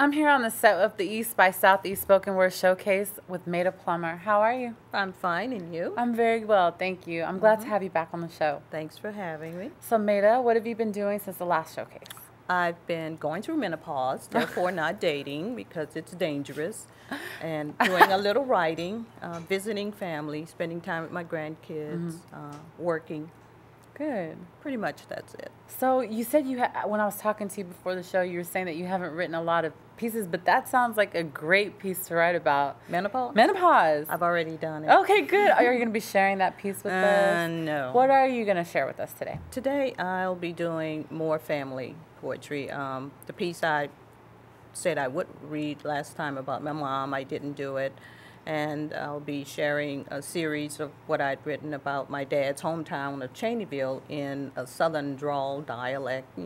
I'm here on the set of the East by Southeast Spoken Word Showcase with Mada Plummer. How are you? I'm fine, and you? I'm very well, thank you. I'm glad to have you back on the show. Thanks for having me. So Mada, what have you been doing since the last showcase? I've been going through menopause, therefore not dating because it's dangerous, and doing a little writing, visiting family, spending time with my grandkids, working. Good. Pretty much that's it. So you said when I was talking to you before the show, you were saying that you haven't written a lot of pieces, but that sounds like a great piece to write about. Menopause? Menopause. I've already done it. Okay, good. Are you going to be sharing that piece with us? No. What are you going to share with us today? Today I'll be doing more family poetry. The piece I said I would read last time about my mom, I didn't do it. And I'll be sharing a series of what I'd written about my dad's hometown of Cheneyville in a southern drawl dialect,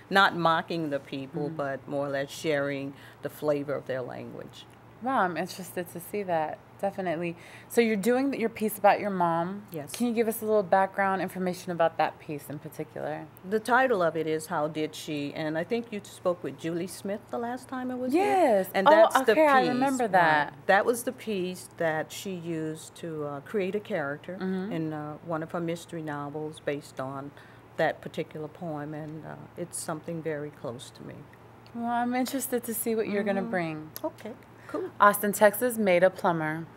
not mocking the people, but more or less sharing the flavor of their language. Wow, I'm interested to see that, definitely. So you're doing your piece about your mom. Yes. Can you give us a little background information about that piece in particular? The title of it is How Did She? And I think you spoke with Julie Smith the last time it was Yes. here. And that's okay, the piece. I remember that. Right. That was the piece that she used to create a character in one of her mystery novels based on that particular poem, and it's something very close to me. Well, I'm interested to see what you're going to bring. Okay, cool. Austin, Texas, Mada Plummer.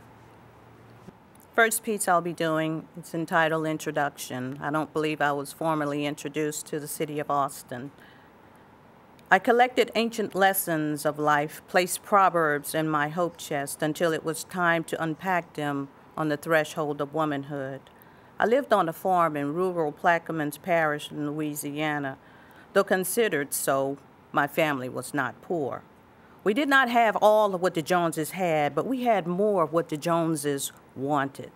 First piece I'll be doing, it's entitled Introduction. I don't believe I was formally introduced to the city of Austin. I collected ancient lessons of life, placed proverbs in my hope chest until it was time to unpack them on the threshold of womanhood. I lived on a farm in rural Plaquemines Parish in Louisiana. Though considered so, my family was not poor. We did not have all of what the Joneses had, but we had more of what the Joneses wanted.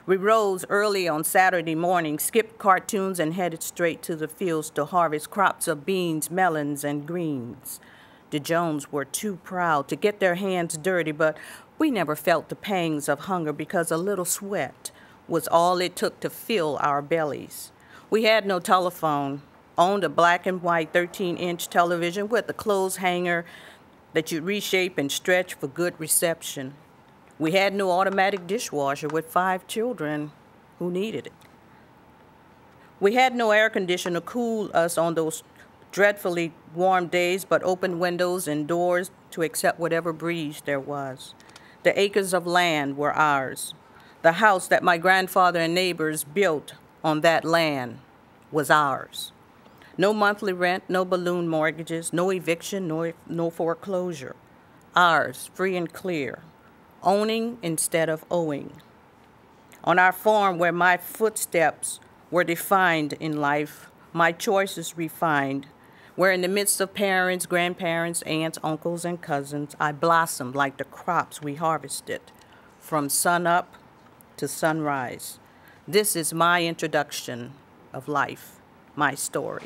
We rose early on Saturday morning, skipped cartoons, and headed straight to the fields to harvest crops of beans, melons, and greens. The Jones were too proud to get their hands dirty, but we never felt the pangs of hunger because a little sweat was all it took to fill our bellies. We had no telephone, owned a black and white 13-inch television with a clothes hanger that you'd reshape and stretch for good reception. We had no automatic dishwasher with 5 children who needed it. We had no air conditioner to cool us on those dreadfully warm days, but open windows and doors to accept whatever breeze there was. The acres of land were ours. The house that my grandfather and neighbors built on that land was ours. No monthly rent, no balloon mortgages, no eviction, no foreclosure. Ours, free and clear, owning instead of owing. On our farm where my footsteps were defined in life, my choices refined, where in the midst of parents, grandparents, aunts, uncles, and cousins, I blossomed like the crops we harvested, from sunup to sunrise. This is my introduction of life, my story.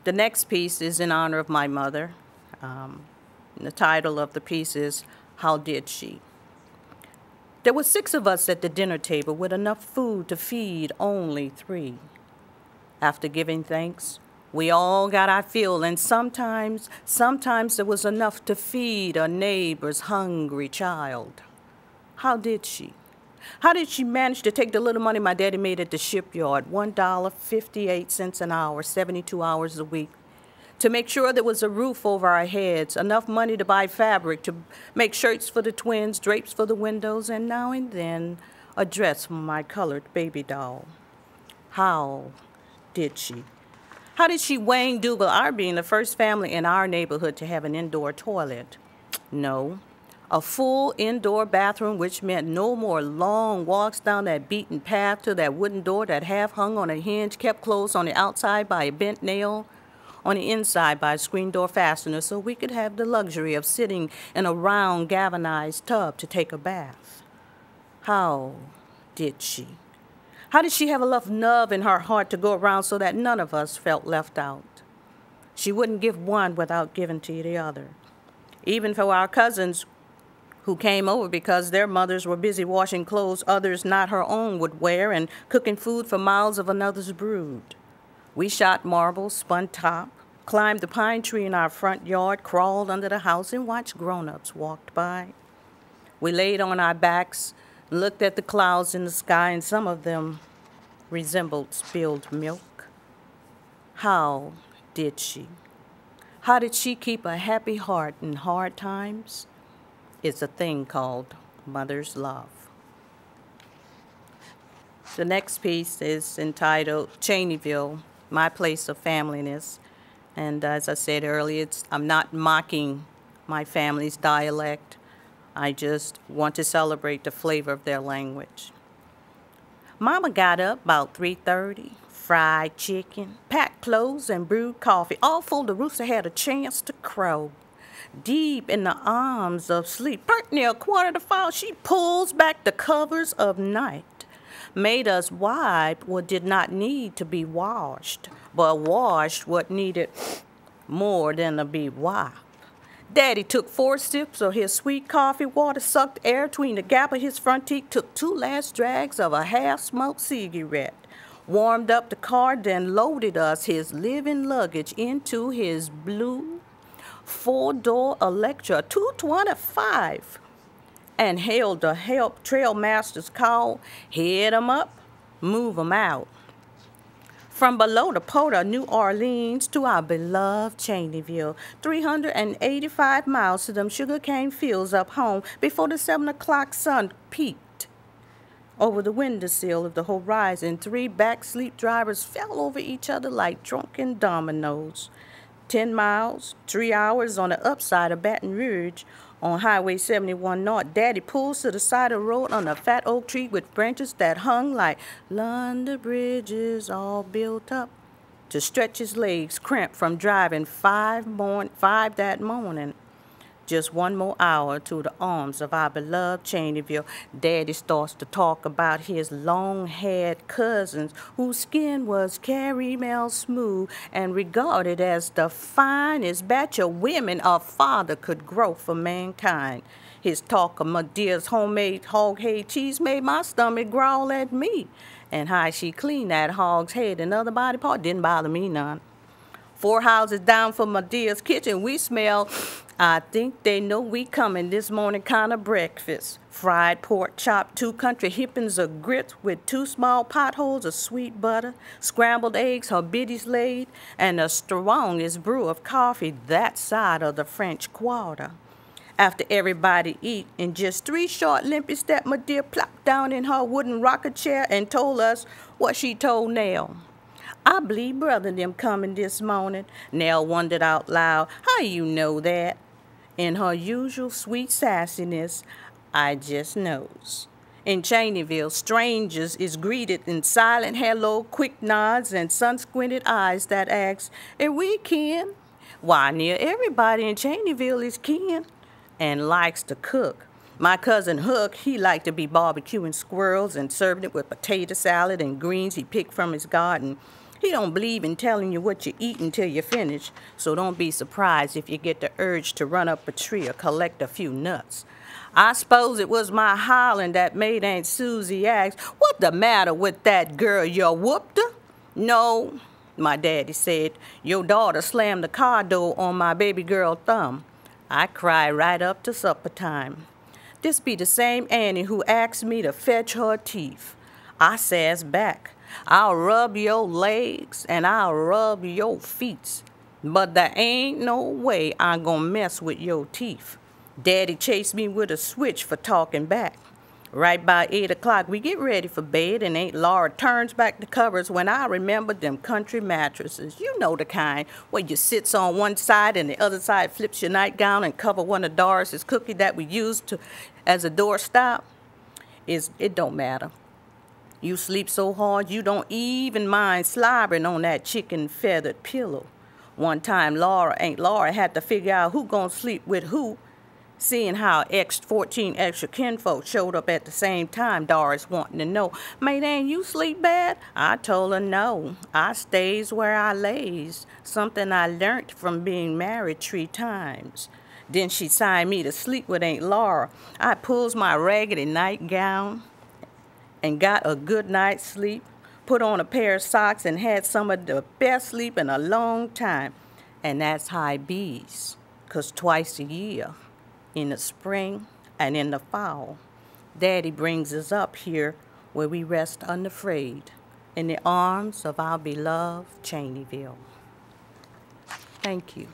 The next piece is in honor of my mother. The title of the piece is How Did She? There were 6 of us at the dinner table with enough food to feed only 3. After giving thanks, we all got our fill, and sometimes there was enough to feed a neighbor's hungry child. How did she? How did she manage to take the little money my daddy made at the shipyard, $1.58 an hour, 72 hours a week, to make sure there was a roof over our heads, enough money to buy fabric, to make shirts for the twins, drapes for the windows, and now and then a dress for my colored baby doll? How did she? How did she Wayne Dougal our being the first family in our neighborhood to have an indoor toilet? No. A full indoor bathroom, which meant no more long walks down that beaten path to that wooden door that half hung on a hinge, kept closed on the outside by a bent nail, on the inside by a screen door fastener, so we could have the luxury of sitting in a round galvanized tub to take a bath. How did she? How did she have enough love in her heart to go around so that none of us felt left out? She wouldn't give one without giving to the other. Even for our cousins who came over because their mothers were busy washing clothes others not her own would wear and cooking food for mouths of another's brood. We shot marbles, spun top, climbed the pine tree in our front yard, crawled under the house, and watched grown-ups walk by. We laid on our backs, looked at the clouds in the sky, and some of them resembled spilled milk. How did she? How did she keep a happy heart in hard times? It's a thing called mother's love. The next piece is entitled Cheneyville, My Place of Familyness. And as I said earlier, I'm not mocking my family's dialect. I just want to celebrate the flavor of their language. Mama got up about 3:30, fried chicken, packed clothes, and brewed coffee, all full the rooster had a chance to crow. Deep in the arms of sleep, pert near 4:45, she pulls back the covers of night, made us wipe what did not need to be washed, but washed what needed more than to be wiped. Daddy took 4 sips of his sweet coffee water, sucked air between the gap of his front teeth, took 2 last drags of a half-smoked cigarette, warmed up the car, then loaded us, his living luggage, into his blue 4-door Electra 225 and hailed the trail master's call, head 'em up, move 'em out. From below the port of New Orleans to our beloved Cheneyville, 385 miles to them sugarcane fields up home before the 7 o'clock sun peaked. Over the windowsill of the horizon, 3 backseat drivers fell over each other like drunken dominoes. 10 miles, 3 hours on the upside of Baton Rouge. On Highway 71 North, Daddy pulls to the side of the road on a fat oak tree with branches that hung like London bridges all built up to stretch his legs cramped from driving 5 that morning. Just 1 more hour to the arms of our beloved Cheneyville. Daddy starts to talk about his long-haired cousins whose skin was caramel smooth and regarded as the finest batch of women a father could grow for mankind. His talk of Medea's homemade hog-head cheese made my stomach growl at me, and how she cleaned that hog's head and other body part didn't bother me none. 4 houses down from Medea's kitchen, we smell, I think they know we coming this morning kind of breakfast. Fried pork chop, 2 country hippins of grits with 2 small potholes of sweet butter, scrambled eggs her biddies laid, and the strongest brew of coffee that side of the French Quarter. After everybody eat, in just 3 short limpy steps, Medea plopped down in her wooden rocker chair and told us what she told Nell. I believe brother them coming this morning. Nell wondered out loud, how you know that? In her usual sweet sassiness, I just knows. In Cheneyville, strangers is greeted in silent hello, quick nods, and sun-squinted eyes that ask, "Are we kin?" Why, near everybody in Cheneyville is kin and likes to cook. My cousin Hook, he liked to be barbecuing squirrels and serving it with potato salad and greens he picked from his garden. He don't believe in telling you what you eat until you finish, so don't be surprised if you get the urge to run up a tree or collect a few nuts. I suppose it was my howling that made Aunt Susie ask, "What the matter with that girl? You whooped her?" "No," my daddy said. "Your daughter slammed the car door on my baby girl thumb." I cried right up to supper time. This be the same Annie who asked me to fetch her teeth. I says back, "I'll rub your legs and I'll rub your feet, but there ain't no way I'm gonna mess with your teeth." Daddy chased me with a switch for talking back. Right by 8 o'clock, we get ready for bed, and Aunt Laura turns back the covers when I remember them country mattresses. You know the kind where you sits on one side and the other side flips your nightgown and cover one of Doris's cookies that we used as a doorstop. It don't matter. You sleep so hard you don't even mind slobbering on that chicken feathered pillow. One time Aunt Laura had to figure out who gonna sleep with who, seeing how 14 extra kinfolk showed up at the same time. Doris wanting to know, "Mate, ain't you sleep bad?" I told her no. I stays where I lays, something I learnt from being married 3 times. Then she signed me to sleep with Aunt Laura. I pulls my raggedy nightgown and got a good night's sleep, put on a pair of socks, and had some of the best sleep in a long time. and that's high bees, 'cause twice a year, in the spring and in the fall, Daddy brings us up here where we rest unafraid in the arms of our beloved Cheneyville. Thank you.